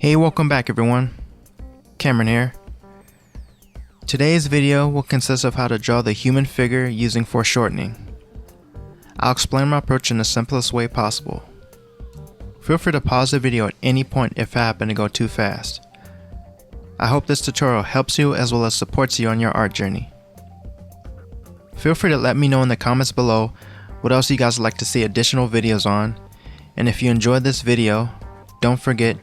Hey, welcome back everyone. Cameron here. Today's video will consist of how to draw the human figure using foreshortening. I'll explain my approach in the simplest way possible. Feel free to pause the video at any point if I happen to go too fast. I hope this tutorial helps you as well as supports you on your art journey. Feel free to let me know in the comments below what else you guys would like to see additional videos on, and if you enjoyed this video, don't forget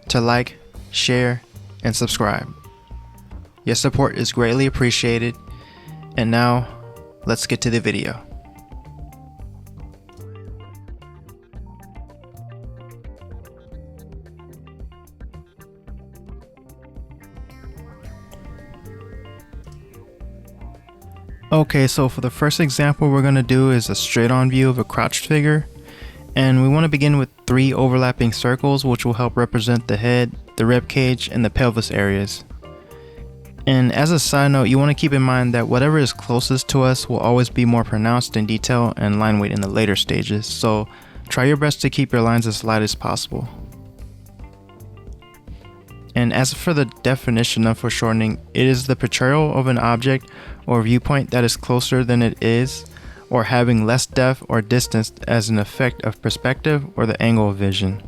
to like, share, and subscribe. Your support is greatly appreciated, and now let's get to the video. Okay, so for the first example we're going to do is a straight-on view of a crouched figure, and we want to begin with 3 overlapping circles which will help represent the head, the rib cage, and the pelvis areas. And as a side note, you want to keep in mind that whatever is closest to us will always be more pronounced in detail and line weight in the later stages, so try your best to keep your lines as light as possible. And as for the definition of foreshortening, it is the portrayal of an object or viewpoint that is closer than it is, or having less depth or distance as an effect of perspective or the angle of vision.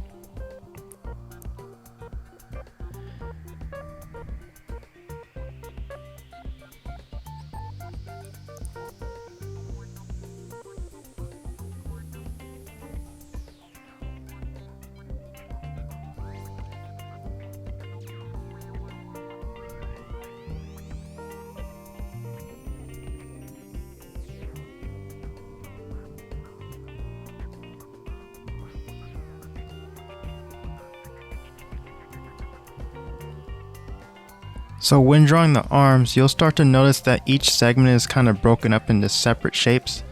So when drawing the arms, you'll start to notice that each segment is kind of broken up into separate shapes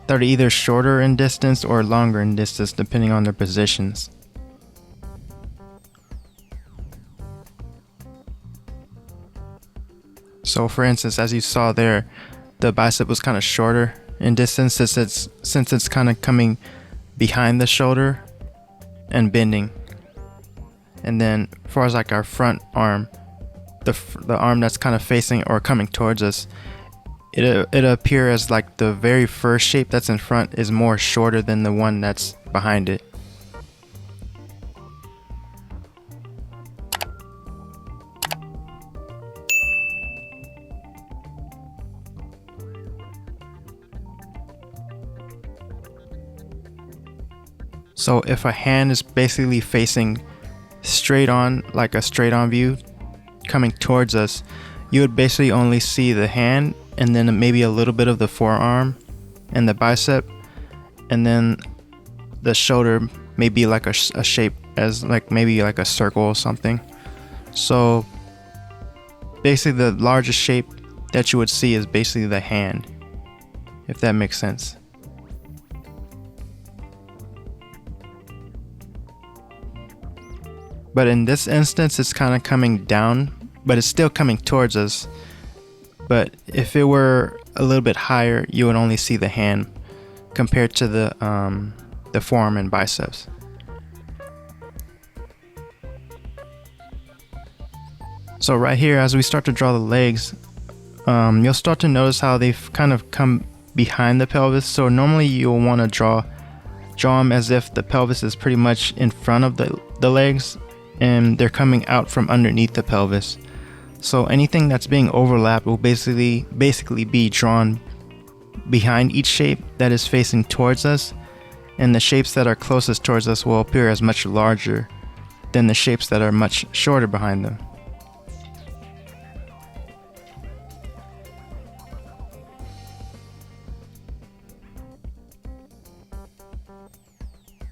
that are either shorter in distance or longer in distance depending on their positions. So for instance, as you saw there, the bicep was kind of shorter in distance since it's kind of coming behind the shoulder and bending. And then as far as like our front arm, the arm that's kind of facing or coming towards us, it appear as like the very first shape that's in front is more shorter than the one that's behind it. So if a hand is basically facing straight on, like a straight on view coming towards us, you would basically only see the hand and then maybe a little bit of the forearm and the bicep, and then the shoulder may be like a shape as like maybe like a circle or something. So basically the largest shape that you would see is basically the hand, if that makes sense. But in this instance, it's kind of coming down, but it's still coming towards us. But if it were a little bit higher, you would only see the hand compared to the forearm and biceps. So right here, as we start to draw the legs, you'll start to notice how they've kind of come behind the pelvis. So normally you'll want to draw them as if the pelvis is pretty much in front of the legs, and they're coming out from underneath the pelvis. So anything that's being overlapped will basically be drawn behind each shape that is facing towards us, and the shapes that are closest towards us will appear as much larger than the shapes that are much shorter behind them.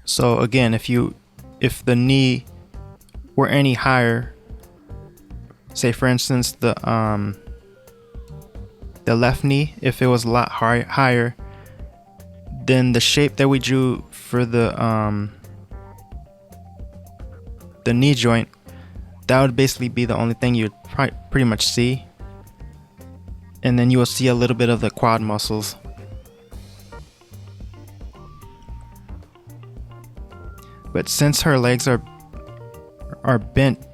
So again, if the knee were any higher, say for instance the left knee, if it was a lot higher, then the shape that we drew for the knee joint, that would basically be the only thing you'd pretty much see, and then you will see a little bit of the quad muscles. But since her legs are are bent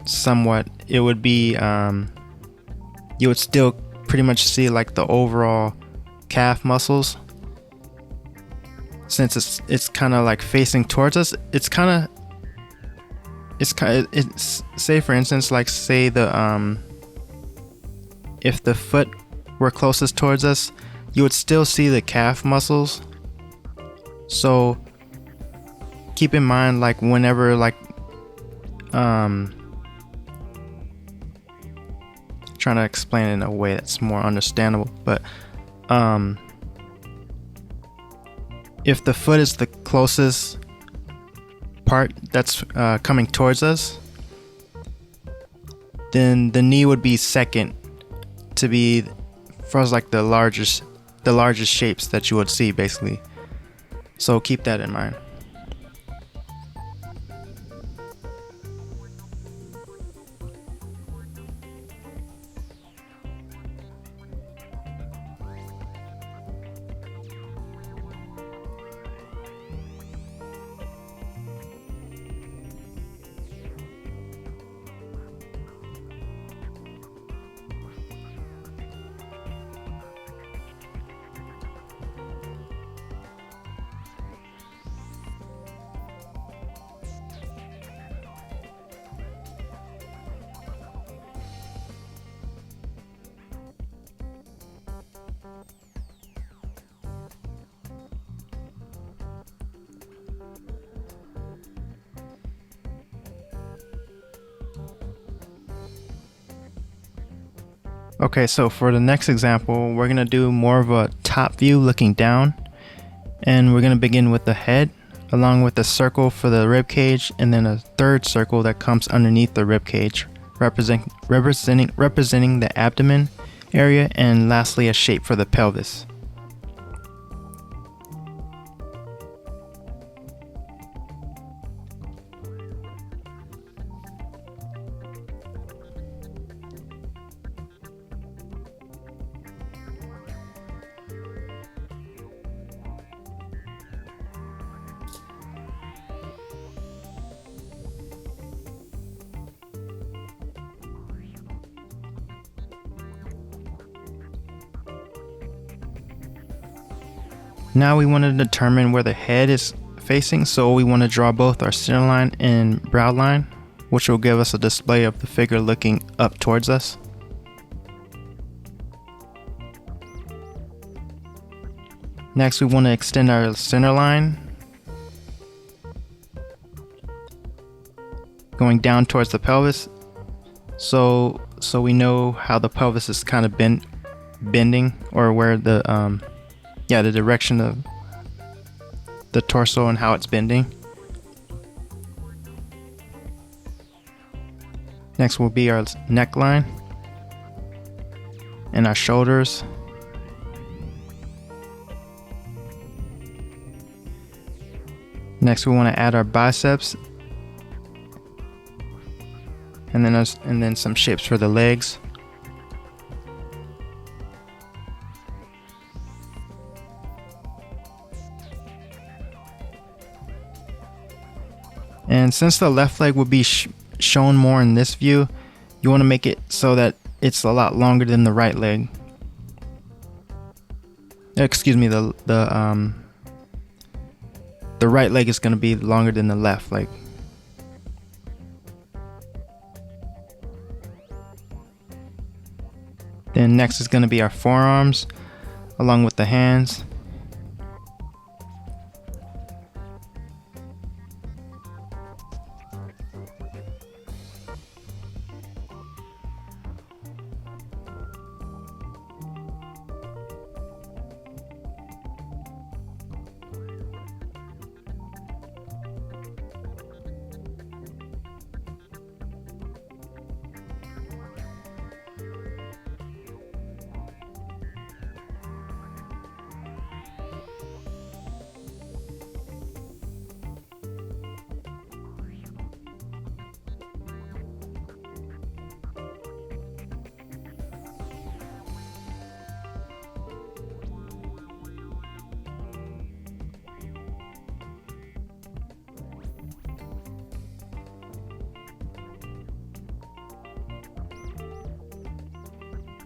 somewhat, it would be you would still pretty much see like the overall calf muscles. Since it's kind of like facing towards us, it's say for instance, like say the if the foot were closest towards us, you would still see the calf muscles. So keep in mind, like whenever like trying to explain it in a way that's more understandable, but if the foot is the closest part that's coming towards us, then the knee would be second to be for like the largest shapes that you would see, basically. So keep that in mind. Okay, so for the next example, we're gonna do more of a top view looking down, and we're gonna begin with the head, along with a circle for the rib cage, and then a third circle that comes underneath the rib cage, representing the abdomen area, and lastly a shape for the pelvis. Now we want to determine where the head is facing, so we want to draw both our center line and brow line, which will give us a display of the figure looking up towards us. Next, we want to extend our center line, going down towards the pelvis, so we know how the pelvis is kind of bending, or where the direction of the torso and how it's bending. Next will be our neckline and our shoulders. Next, we want to add our biceps, and then some shapes for the legs. And since the left leg will be shown more in this view, you want to make it so that it's a lot longer than the right leg. Excuse me, the right leg is going to be longer than the left leg. Then next is going to be our forearms, along with the hands.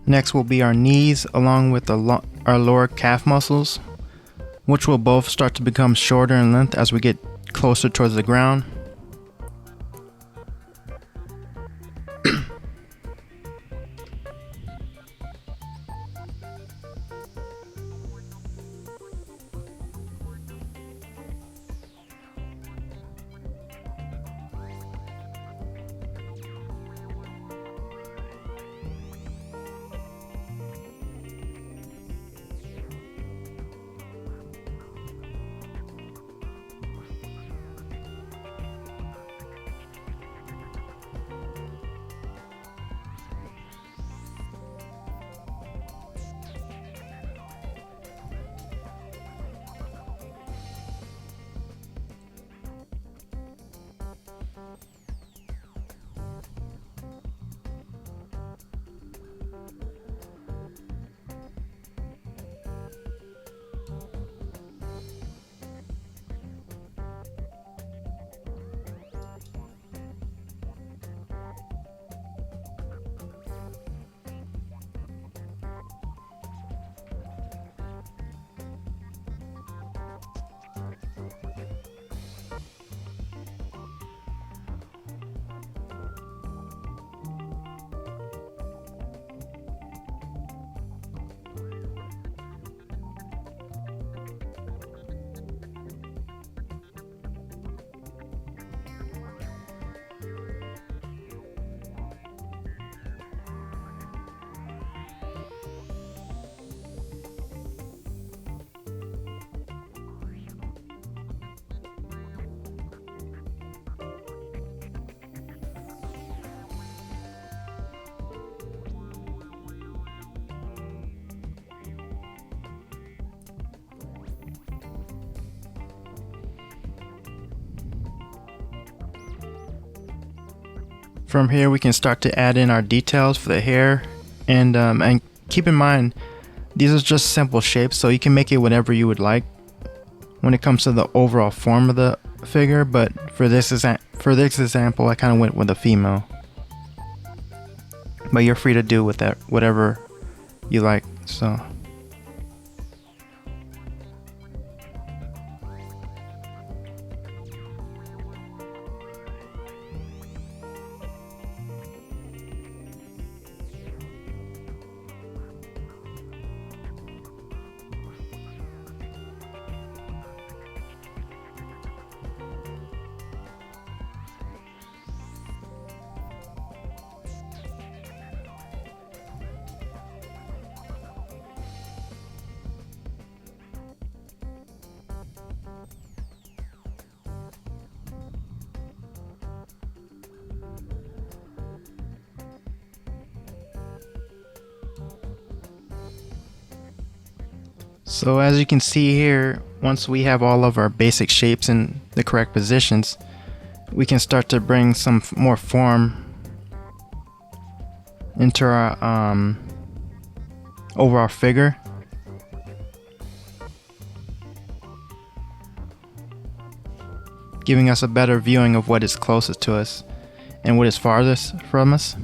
Next will be our knees along with our lower calf muscles, which will both start to become shorter in length as we get closer towards the ground. From here we can start to add in our details for the hair, and keep in mind these are just simple shapes, so you can make it whatever you would like when it comes to the overall form of the figure, but for this example I kind of went with a female, but you're free to do with that whatever you like. So as you can see here, once we have all of our basic shapes in the correct positions, we can start to bring some more form into our overall figure. Giving us a better viewing of what is closest to us and what is farthest from us.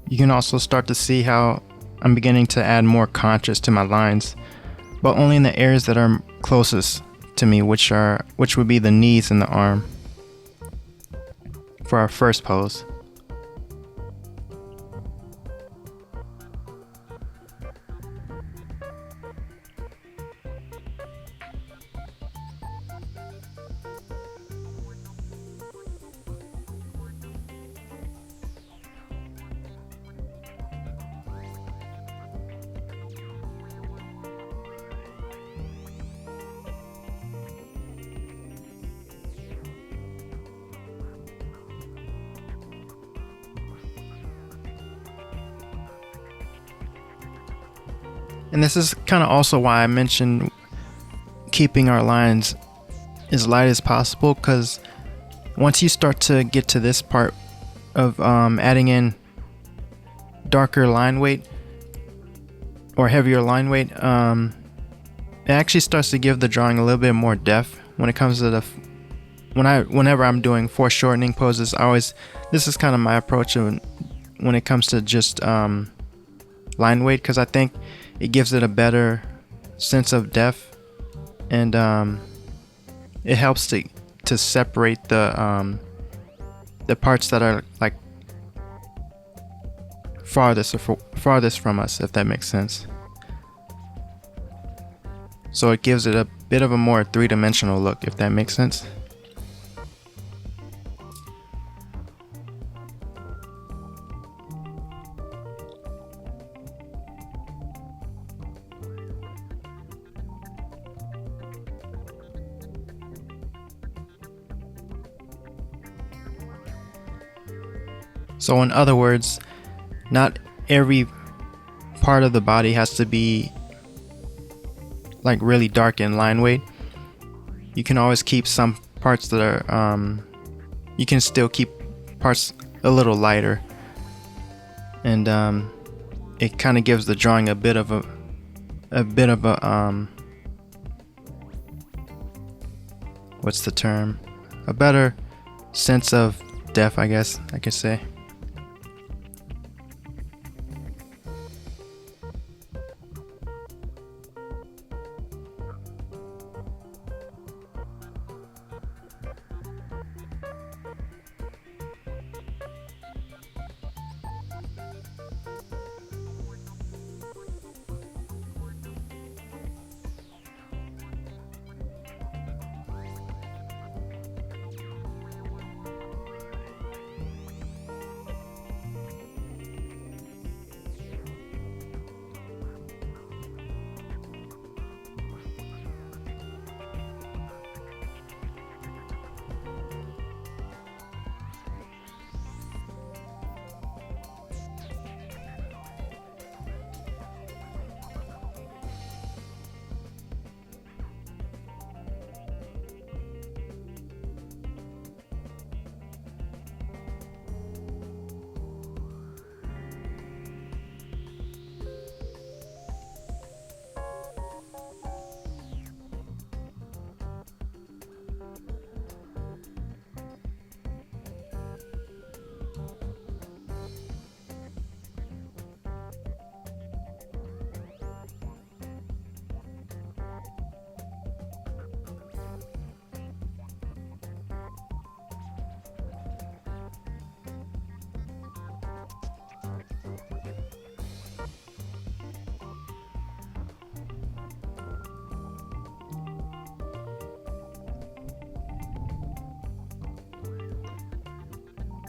You can also start to see how I'm beginning to add more contrast to my lines, but only in the areas that are closest to me, which would be the knees and the arm for our first pose. And this is kind of also why I mentioned keeping our lines as light as possible, because once you start to get to this part of adding in darker line weight or heavier line weight, it actually starts to give the drawing a little bit more depth. When it comes to the whenever I'm doing foreshortening poses, this is kind of my approach when it comes to just line weight, because I think it gives it a better sense of depth, and it helps to separate the parts that are like farthest from us, if that makes sense. So it gives it a bit of a more three-dimensional look, if that makes sense. So in other words, not every part of the body has to be like really dark in line weight. You can always keep some parts that are you can still keep parts a little lighter, and it kind of gives the drawing a bit of a what's the term, a better sense of depth, I guess I could say.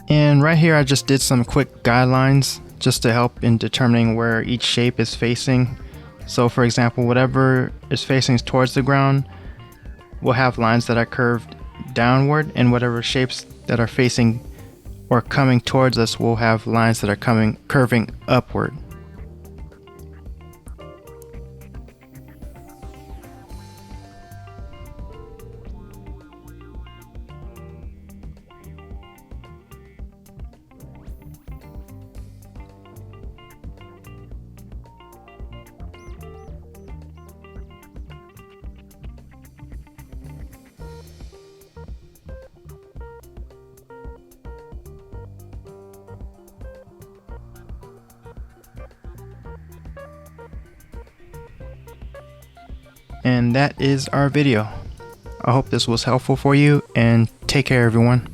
And right here I just did some quick guidelines just to help in determining where each shape is facing. So for example, whatever is facing towards the ground will have lines that are curved downward, and whatever shapes that are facing or coming towards us will have lines that are curving upward. And that is our video. I hope this was helpful for you, and take care everyone.